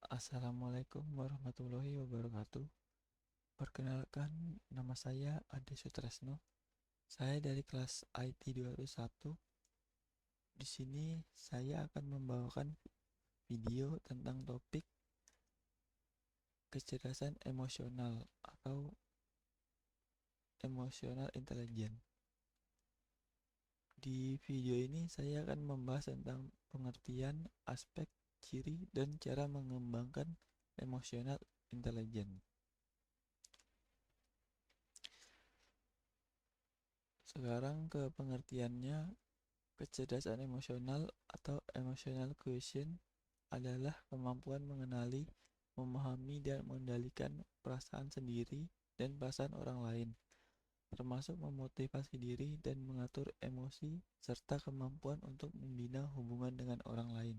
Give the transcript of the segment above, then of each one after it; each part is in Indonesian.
Assalamualaikum warahmatullahi wabarakatuh. Perkenalkan, nama saya Ade Sutresno. Saya dari kelas IT 201. Di sini saya akan membawakan video tentang topik kecerdasan emosional atau emotional intelligence. Di video ini saya akan membahas tentang pengertian, aspek, ciri, dan cara mengembangkan emotional intelligence. Sekarang ke pengertiannya. Kecerdasan emosional atau emotional quotient adalah kemampuan mengenali, memahami, dan mengendalikan perasaan sendiri dan perasaan orang lain, termasuk memotivasi diri dan mengatur emosi, serta kemampuan untuk membina hubungan dengan orang lain.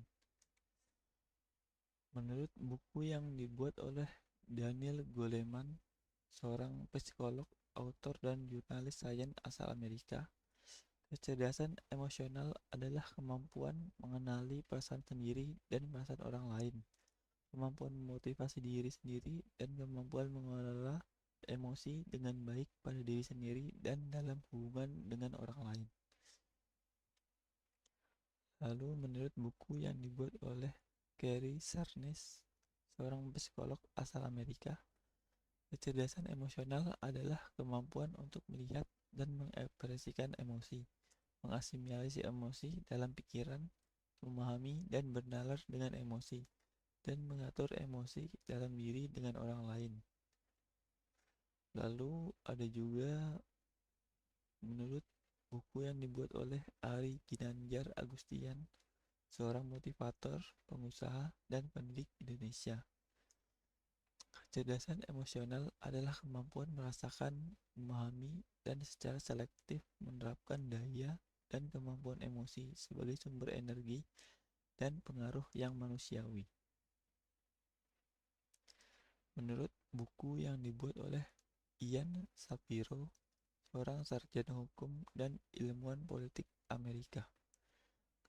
Menurut buku yang dibuat oleh Daniel Goleman, seorang psikolog, autor, dan jurnalis sains asal Amerika, kecerdasan emosional adalah kemampuan mengenali perasaan sendiri dan perasaan orang lain, kemampuan memotivasi diri sendiri, dan kemampuan mengelola emosi dengan baik pada diri sendiri dan dalam hubungan dengan orang lain. Lalu menurut buku yang dibuat oleh Gary Sarnes, seorang psikolog asal Amerika, kecerdasan emosional adalah kemampuan untuk melihat dan mengekspresikan emosi, mengasimilasi emosi dalam pikiran, memahami dan bernalar dengan emosi, dan mengatur emosi dalam diri dengan orang lain. Lalu ada juga menurut buku yang dibuat oleh Ari Ginanjar Agustian, seorang motivator, pengusaha, dan pendidik Indonesia. Kecerdasan emosional adalah kemampuan merasakan, memahami, dan secara selektif menerapkan daya dan kemampuan emosi sebagai sumber energi dan pengaruh yang manusiawi. Menurut buku yang dibuat oleh Ian Shapiro, seorang sarjana hukum dan ilmuwan politik Amerika,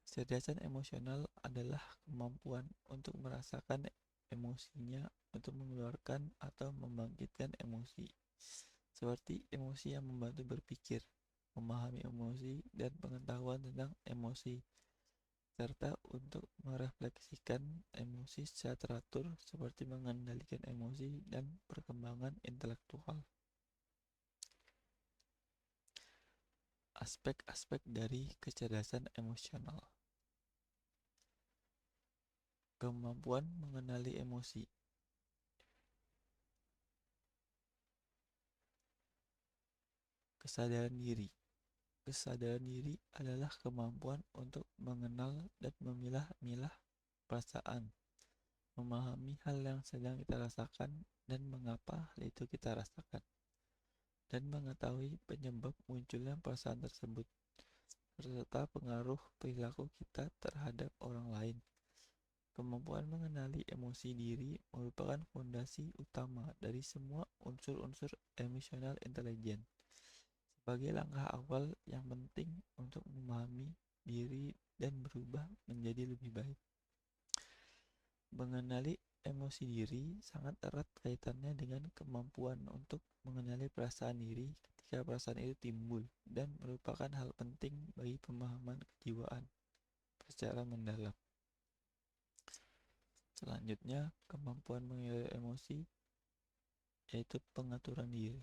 kecerdasan emosional adalah kemampuan untuk merasakan emosinya, untuk mengeluarkan atau membangkitkan emosi, seperti emosi yang membantu berpikir, memahami emosi, dan pengetahuan tentang emosi, serta untuk merefleksikan emosi secara teratur seperti mengendalikan emosi dan perkembangan intelektual. Aspek-aspek dari kecerdasan emosional. Kemampuan mengenali emosi. Kesadaran diri. Kesadaran diri adalah kemampuan untuk mengenal dan memilah-milah perasaan, memahami hal yang sedang kita rasakan dan mengapa hal itu kita rasakan, dan mengetahui penyebab munculnya perasaan tersebut, serta pengaruh perilaku kita terhadap orang lain. Kemampuan mengenali emosi diri merupakan fondasi utama dari semua unsur-unsur emotional intelligence, sebagai langkah awal yang penting untuk memahami diri dan berubah menjadi lebih baik. Mengenali emosi diri sangat erat kaitannya dengan kemampuan untuk mengenali perasaan diri ketika perasaan itu timbul dan merupakan hal penting bagi pemahaman kejiwaan secara mendalam. Selanjutnya, kemampuan mengenali emosi yaitu pengaturan diri.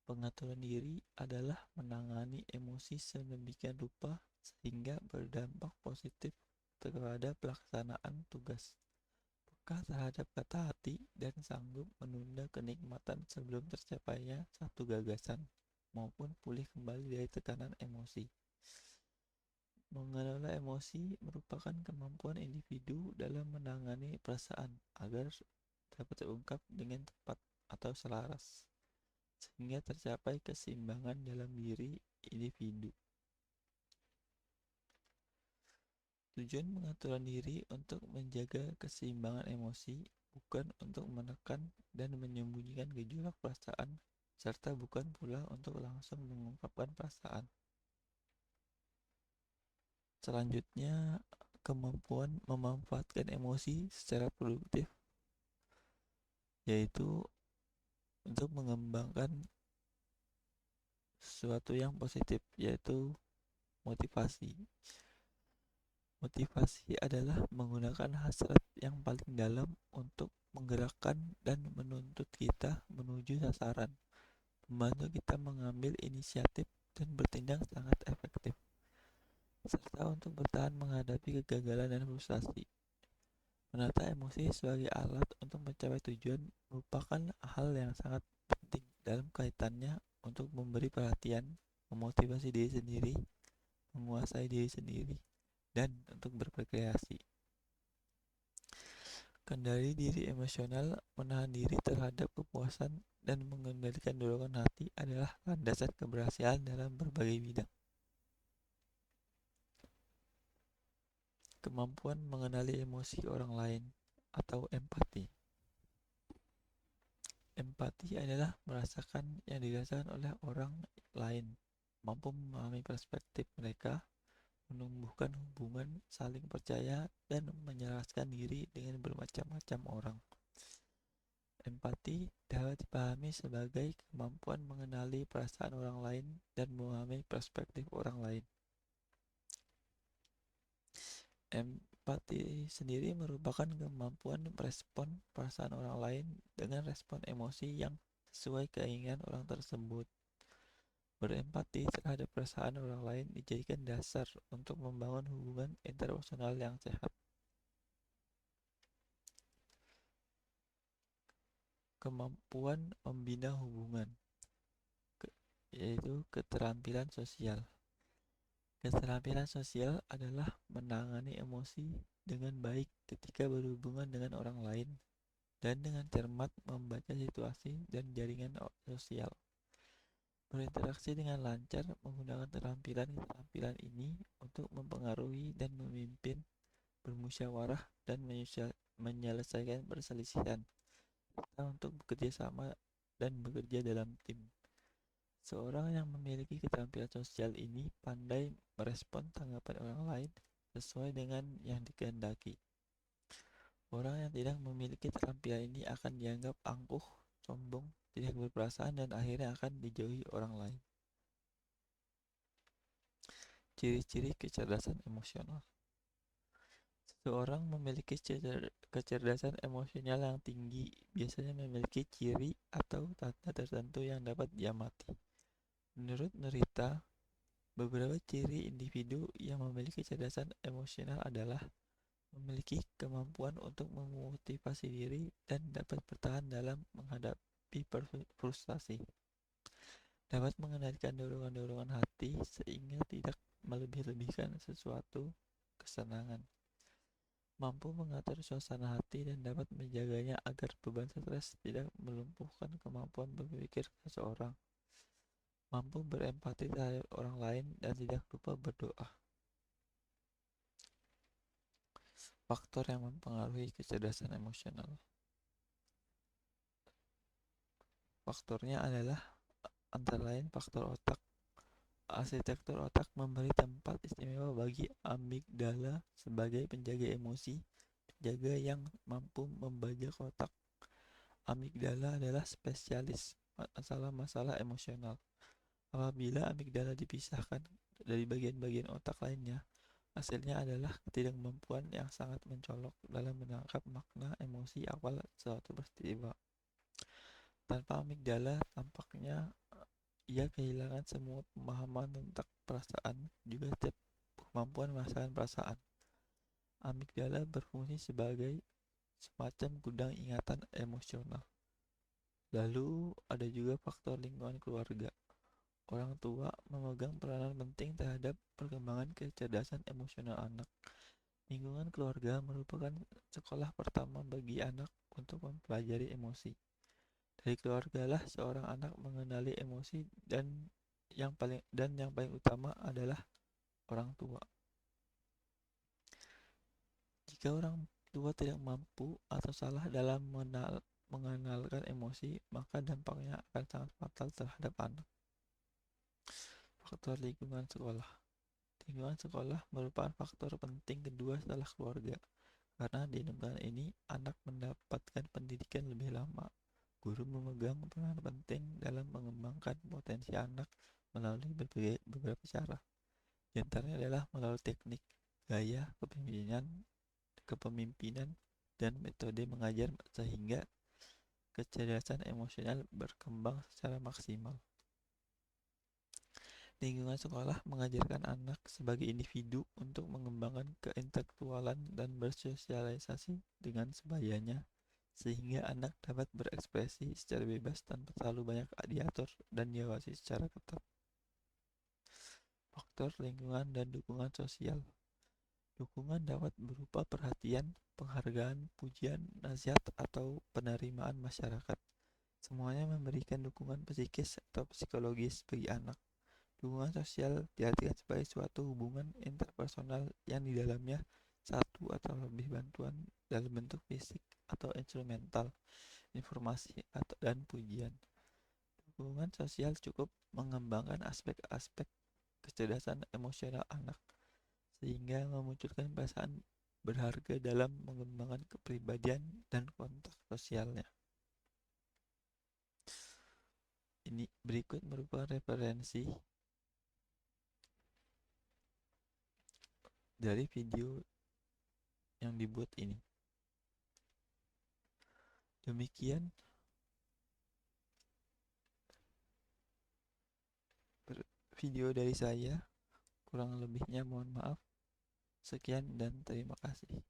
Pengaturan diri adalah menangani emosi sedemikian rupa sehingga berdampak positif terhadap pelaksanaan tugas, peka terhadap kata hati, dan sanggup menunda kenikmatan sebelum tercapainya satu gagasan, maupun pulih kembali dari tekanan emosi. Mengelola emosi merupakan kemampuan individu dalam menangani perasaan agar dapat terungkap dengan tepat atau selaras, sehingga tercapai keseimbangan dalam diri individu. Tujuan pengaturan diri untuk menjaga keseimbangan emosi, bukan untuk menekan dan menyembunyikan gejolak perasaan, serta bukan pula untuk langsung mengungkapkan perasaan. Selanjutnya, kemampuan memanfaatkan emosi secara produktif, yaitu untuk mengembangkan sesuatu yang positif, yaitu motivasi. Motivasi adalah menggunakan hasrat yang paling dalam untuk menggerakkan dan menuntut kita menuju sasaran, membantu kita mengambil inisiatif dan bertindak sangat efektif, serta untuk bertahan menghadapi kegagalan dan frustasi. Menata emosi sebagai alat untuk mencapai tujuan merupakan hal yang sangat penting dalam kaitannya untuk memberi perhatian, memotivasi diri sendiri, menguasai diri sendiri, dan untuk berkreasi. Kendali diri emosional, menahan diri terhadap kepuasan, dan mengendalikan dorongan hati adalah landasan keberhasilan dalam berbagai bidang. Kemampuan mengenali emosi orang lain atau empati. Empati adalah merasakan yang dirasakan oleh orang lain, mampu memahami perspektif mereka, menumbuhkan hubungan saling percaya, dan menyelaraskan diri dengan bermacam-macam orang. Empati dapat dipahami sebagai kemampuan mengenali perasaan orang lain dan memahami perspektif orang lain. Empati sendiri merupakan kemampuan merespon perasaan orang lain dengan respon emosi yang sesuai keinginan orang tersebut. Berempati terhadap perasaan orang lain dijadikan dasar untuk membangun hubungan interpersonal yang sehat. Kemampuan membina hubungan, yaitu keterampilan sosial. Keterampilan sosial adalah menangani emosi dengan baik ketika berhubungan dengan orang lain dan dengan cermat membaca situasi dan jaringan sosial. Berinteraksi dengan lancar menggunakan keterampilan ini untuk mempengaruhi dan memimpin, bermusyawarah, dan menyelesaikan perselisihan, serta untuk bekerja sama dan bekerja dalam tim. Seorang yang memiliki keterampilan sosial ini pandai merespon tanggapan orang lain sesuai dengan yang dikehendaki. Orang yang tidak memiliki keterampilan ini akan dianggap angkuh, sombong, tidak berperasaan, dan akhirnya akan dijauhi orang lain. Ciri-ciri kecerdasan emosional. Seseorang memiliki kecerdasan emosional yang tinggi biasanya memiliki ciri atau tanda tertentu yang dapat diamati. Menurut Nerita, beberapa ciri individu yang memiliki kecerdasan emosional adalah memiliki kemampuan untuk memotivasi diri dan dapat bertahan dalam menghadapi frustasi, dapat mengendalikan dorongan-dorongan hati sehingga tidak melebih-lebihkan sesuatu kesenangan, mampu mengatur suasana hati dan dapat menjaganya agar beban stres tidak melumpuhkan kemampuan berpikir seseorang, mampu berempati terhadap orang lain, dan tidak lupa berdoa. Faktor yang mempengaruhi kecerdasan emosional. Faktornya adalah antara lain faktor otak. Arsitektur otak memberi tempat istimewa bagi amigdala sebagai penjaga emosi, penjaga yang mampu membajak otak. Amigdala adalah spesialis masalah-masalah emosional. Apabila amigdala dipisahkan dari bagian-bagian otak lainnya, hasilnya adalah ketidakmampuan yang sangat mencolok dalam menangkap makna emosi awal suatu peristiwa. Tanpa amigdala, tampaknya ia kehilangan semua pemahaman tentang perasaan, juga kemampuan merasakan perasaan. Amigdala berfungsi sebagai semacam gudang ingatan emosional. Lalu ada juga faktor lingkungan keluarga. Orang tua memegang peranan penting terhadap perkembangan kecerdasan emosional anak. Lingkungan keluarga merupakan sekolah pertama bagi anak untuk mempelajari emosi. Dari keluargalah seorang anak mengenali emosi dan yang paling utama adalah orang tua. Jika orang tua tidak mampu atau salah dalam mengenalkan emosi, maka dampaknya akan sangat fatal terhadap anak. Faktor lingkungan sekolah. Lingkungan sekolah merupakan faktor penting kedua setelah keluarga, karena di lingkungan ini anak mendapatkan pendidikan lebih lama. Guru memegang peran penting dalam mengembangkan potensi anak melalui beberapa cara. Di antaranya adalah melalui teknik, gaya kepemimpinan, dan metode mengajar sehingga kecerdasan emosional berkembang secara maksimal. Lingkungan sekolah mengajarkan anak sebagai individu untuk mengembangkan keintelektualan dan bersosialisasi dengan sebayanya, sehingga anak dapat berekspresi secara bebas tanpa terlalu banyak diatur dan diawasi secara ketat. Faktor lingkungan dan dukungan sosial. Dukungan dapat berupa perhatian, penghargaan, pujian, nasihat, atau penerimaan masyarakat. Semuanya memberikan dukungan psikis atau psikologis bagi anak. Dukungan sosial diartikan sebagai suatu hubungan interpersonal yang di dalamnya satu atau lebih bantuan dalam bentuk fisik atau instrumental, informasi dan pujian. Dukungan sosial cukup mengembangkan aspek-aspek kecerdasan emosional anak, sehingga memunculkan perasaan berharga dalam mengembangkan kepribadian dan kontak sosialnya. Ini berikut merupakan referensi dari video yang dibuat ini. Demikian video dari saya, kurang lebihnya mohon maaf. Sekian dan terima kasih.